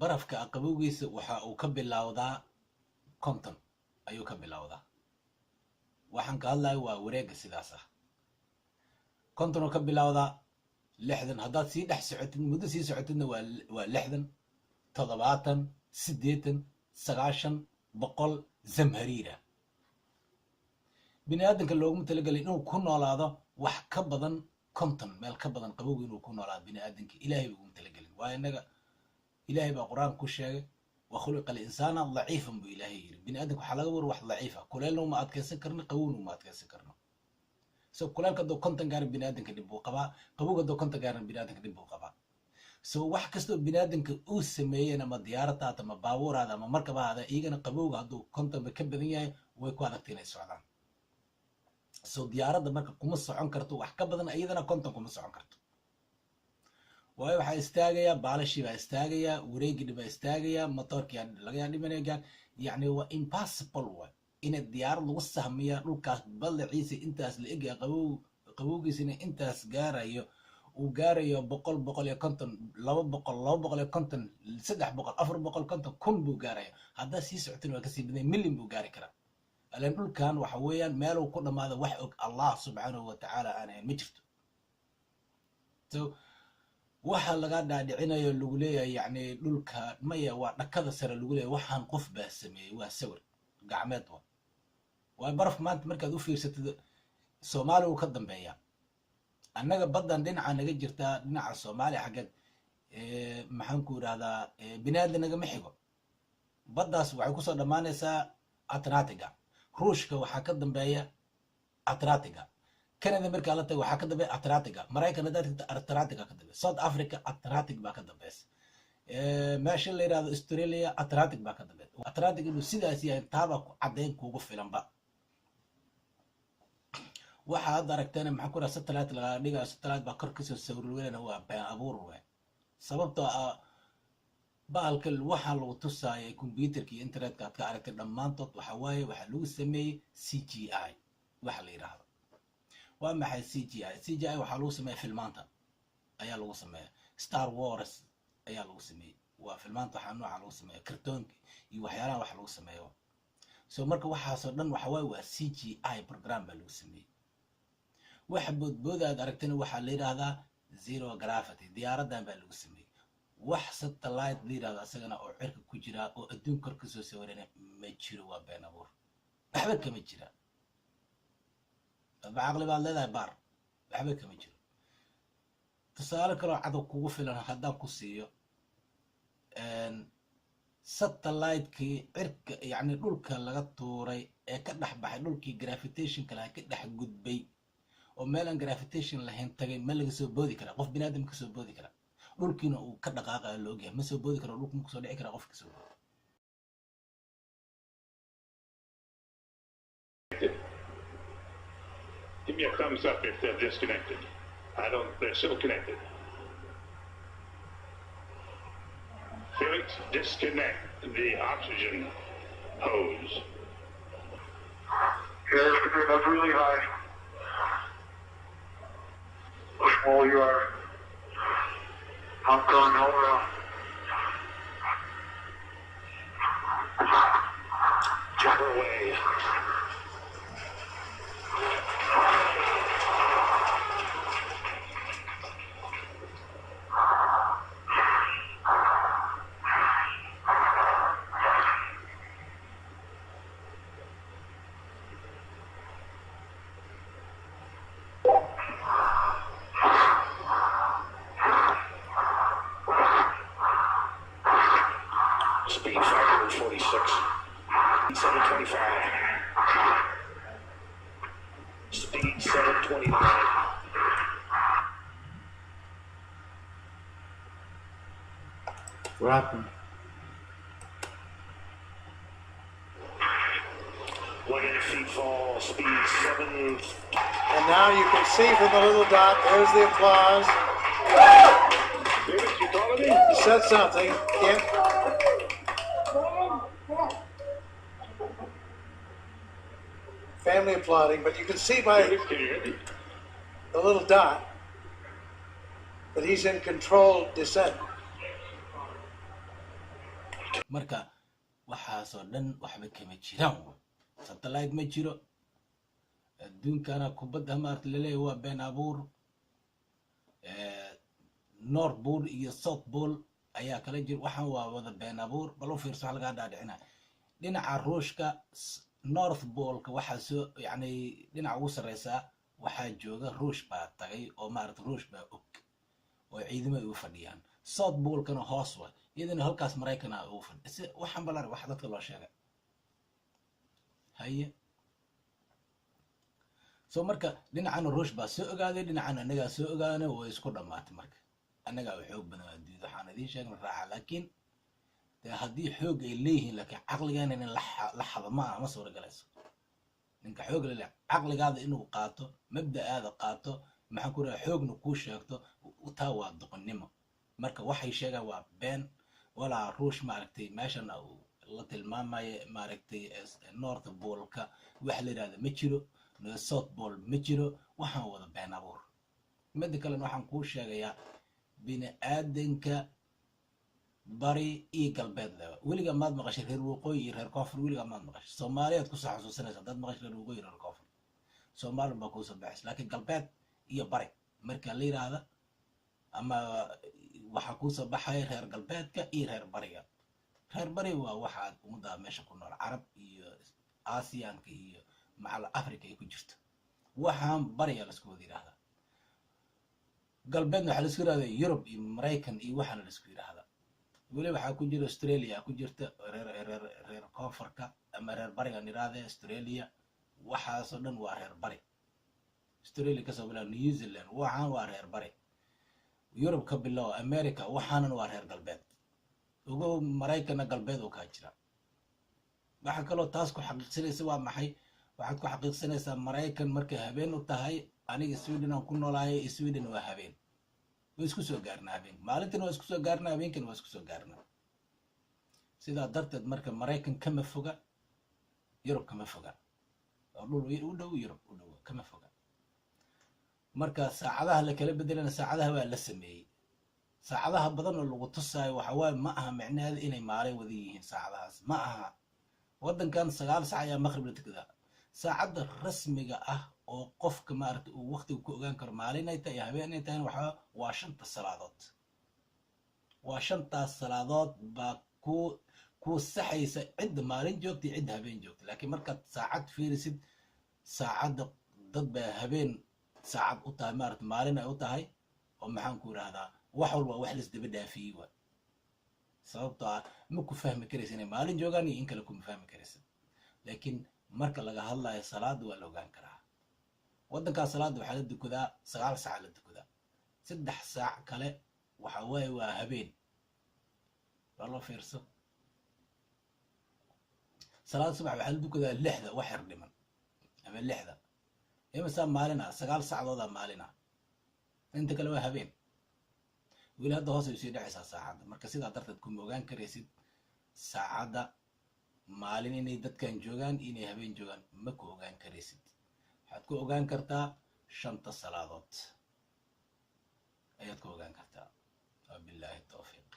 barafka qabowgiisa waxa uu ka bilowdaa konton ayuu ka bilowdaa. waxaan ka hadlayo waa wareegga sidaas ah. konton oo ka bilowdaa 60 haddaad sii dhex socotid muddo sii socotidna waa 60 70 80 90 100 zamhariira. bini aadanka looguma talagelay inuu ku noolaado wax ka badan konton meel ka badan qabowga inuu ku noolaado bini aadanka ilaahay uguma talagelin. waa inaga ilaahay baa qur-aan ku sheegay وخلق الإنسان ضعيفا بإلهي بني آدم حلاقة واحد ضعيفة كلنا ما أتكسر كرنا قوون ما أتكسر كرنا سو كلنا كدو كنت قارن بني آدم كدبو قبا قبو كدو كنت قارن بني آدم كدبو قبا سو واحد كستو بني آدم كأوس سمينا ما ديارته تما باور هذا ما مركب هذا إيجنا قبو هذا كنت بكبدنيا ويكون أكتين السعودان سو ديارة ده مركب كمص عن كرتو واحد بدنا أيضا كنت كمص عن كرتو waayo waxaa istaagaya baalashii baa istaagaya wareegii baa istaagaya motorkii laga yaadhimanaya yani waa impossible way in diyaarad lagu sahmiya dhulkaas balaciisa intaas la eg qabowgiisina intaas gaarayo uu gaarayo 100 150 200 250 300 450 kun buu gaarayo hadda sii socotin waa kasii badan milyan buu gaari karaa alaan dhulkan waxa weeyaan meel uu ku dhamaado wax og Allah subhanahu wa ta'ala aanay ma jirto. So waxa laga dhaadhicinayo lagu leeyahay yani dhulka maya waa dhakada sare lagu leeyahay waxaan qof baa sameeyay waa sawir gacmeed waa baraf maanta markaad u fiirsatid Soomaaliya ka dambeeya annaga badan dhinaca naga jirta dhinaca Soomaaliya xagga maxaan ku raada binaadna naga xigo badaas waxay ku soo dhamaanaysaa Atlantiga Ruushka waxa ka dambeeya Atlantiga كندا مركا لتا waxaa ka dambeeya Atlantiga Mareykanka dadka Atlantiga ka dambeeya South Africa Atlantic baa ka dambeeya meesha la yiraahdo Australia Atlantic baa ka dambeeya Atlantic inuu sidaas yahay taaba ku cadeyn kuugu filan ba waxa aad aragteen maxaa ku raad satellite laga dhigaa satellite baa kor ka soo sawirweynaa waa been abuur way sababtoo ah baalka waxa lagu tusaayay computerka iyo internetka aad ka aragtay dhamaantood waxa waaye waxa lagu sameeyay CGI waxa la yiraahdo waa maxay CGI waxa lagu sameeyay filmaanta ayaa lagu sameeyay Star Wars ayaa lagu sameeyay waa filmaanta waxa nooca lagu sameeyay kartoonka iyo waxyaalaha wax lagu sameeyo soo marka waxaas oo dhan waxa waa CGI program baa lagu sameeyay waxa boodboodaad aragtana waxa la yiraahdaa zero gravity diyaaradan baa lagu sameeyay wax satellite la yiraahdo asagana oo cirka ku jira oo adduunka kor ka soo sawirana ma jiro waa been abuur waxba kama jira بعقل بالله بار waxba kama jiro tusaale kale oo cad kugu filan haddaan ku siiyo satellite-kii cirka yani dhulka laga tuuray ee ka dhex baxay dhulkii gravitation kale ka dhex gudbay oo meel aan gravitation lahayn tagay ma laga soo boodi kara qof bini'aadam ka soo boodi kara dhulkiina uu ka dhaqaaqayo loo yahay ma soo boodi karo dhulku ma soo dhici kara qof ka soo boodi. Give me a thumbs up if they're disconnected. They're still connected. Felix, disconnect the oxygen hose. Yeah, that's really high. How small you are. I'm going over. Jump away. Speed 546. 725. Speed 729. What happened? 100 feet fall, speed 7. And now you can see from the little dot, there's the applause. David, you calling me? You said something. Yeah. Family applauding, but you can see by David, can you hear me? the little dot that he's in controlled descent. marka waxaasoo dhan waxba kama jiraan satellite ma jiro adduunkana kubadda maarta laleeyahay waa been abuur north pole iyo south pole ayaa kala jira waxaan waa wada been abuur bal u fiirso wax lagaa dhaadhicina dhinaca ruushka north poleka waxaa soo yani dhinaca ugu sarreysaa waxaa jooga ruush baa tagay oo maarata ruush baa og oo ciidamada ugu fadhiyaan south polekana hoos wa iyadana halkaas maraykana ugu fadhiya si waxaan balar wax dadka loo sheegay haye so marka dhinacana ruush baa soo ogaaday dhinacana annagaa soo ogaana way isku dhammaatay marka annagaa u xoog badan adduunyada waxaan idiin sheegna raaca laakiin dee haddii xoog ay leeyihiin laakiin caqligaana in la xado ma aha ma suuragalayso ninka xoog lele caqligaada inuu qaato mabda'aada qaato maxaan ku raha xoogna kuu sheegto taa waa doqonnimo marka waxay sheegaan waa been walaa ruush maaragtay meeshana la tilmaamaya maaragtay north poleka waxa la yidhahda ma jiro south pole ma jiro waxaan wada been abuur midda kalena waxaan kuu sheegayaa bini aadanka bari iyo galbeed leba weligaa maad maqashay reer waqooyi iyo reer koonfur weligaa maad maqashay soomaaliyaad kusoo xasuusanaysa haddaad maqashay reer waqooyi reer koonfur soomaalin baa kuusoo baxaysa laakiin galbeed iyo bari marka la yidhaahda ama waxaa kuusoo baxaya reer galbeedka iyo reer bariga reer bari waa waxaad ummadda meesha ku nool carab iyo aasiyaanka iyo macal africa ay ku jirto waxaan bariga laisku wada yidhaahdaa galbeedna waxaa laisku yidhahdaa yurub iyo maraykan iyo waxaana laisku yidhaahdaa weli waxaa ku jira australia ku jirta reer koonfurka ama reer barigan yidhahdee australia waxaasoo dhan waa reer bari australia kasoo bilaw new zealand waxaan waa reer bari yurub ka bilow america waxaanan waa reer galbeed ugu maraykanna galbeed oo kaa jira waxaa kaloo taas ku xaqiiqsanaysa waa maxay waxaad ku xaqiiqsanaysaa maraykan markay habeen u tahay aniga sweden aan ku noolaayay sweden waa habeen way isku soo gaarnaa habeen maalintan waa isku soo gaarnaa habeenkan waa isku soo gaarnaa sidaa darteed marka maraykan kama foga yurub kama foga oo dhul u dhow yurub u dhow kama foga marka saacadaha la kala bedelana saacadaha waa la sameeyey saacadaha badan oo lagu tusaayo waxa waaye ma aha micnaheeda inay maalin wada yihiin saacadahaas ma aha waddankan 9 saac ayaa maqrib la tukadaa saacadda rasmiga ah oo qofka maaragtay uu waqtiga ku ogaan karo maalinay tahay iyo habeenay tahay waa 5 salaadood waa 5 salaadood baa ku saxaysa cidda maalin joogta iyo cidda habeen joogta laakiin markaad saacad fiirisid saacadda dad baa habeen saacad u tahay maaragtay maalin ay u tahay oo maxaan ku yidhaahdaa wax walba wax laisdaba dhaafiyey waa sababtoo ah ma ku fahmi karaysa inay maalin joogaan iyo in kale kuma fahmi karaysa laakiin marka laga hadlayo salaada waa la ogaan karaa waddankaas salaada waxaa la dukadaa 9 saac la dukadaa 3 saac kale waxa waaye waa habeen waa loo fiirso salaada subax waxaa la dukadaa 6 wax yar dhiman ama 6 imisa maalina 9 saacadooda maalina inta kale waa habeen weli hadda hoos ay sii dhacaysaa saacadda marka sidaa darteed kuma ogaan karaysid saacadda maalin inay dadkan joogaan inay habeen joogaan ma ku ogaan karaysid waxaad ku ogaan kartaa 5 salaadood ayaad ku ogaan kartaa wabilaahi tawfiiq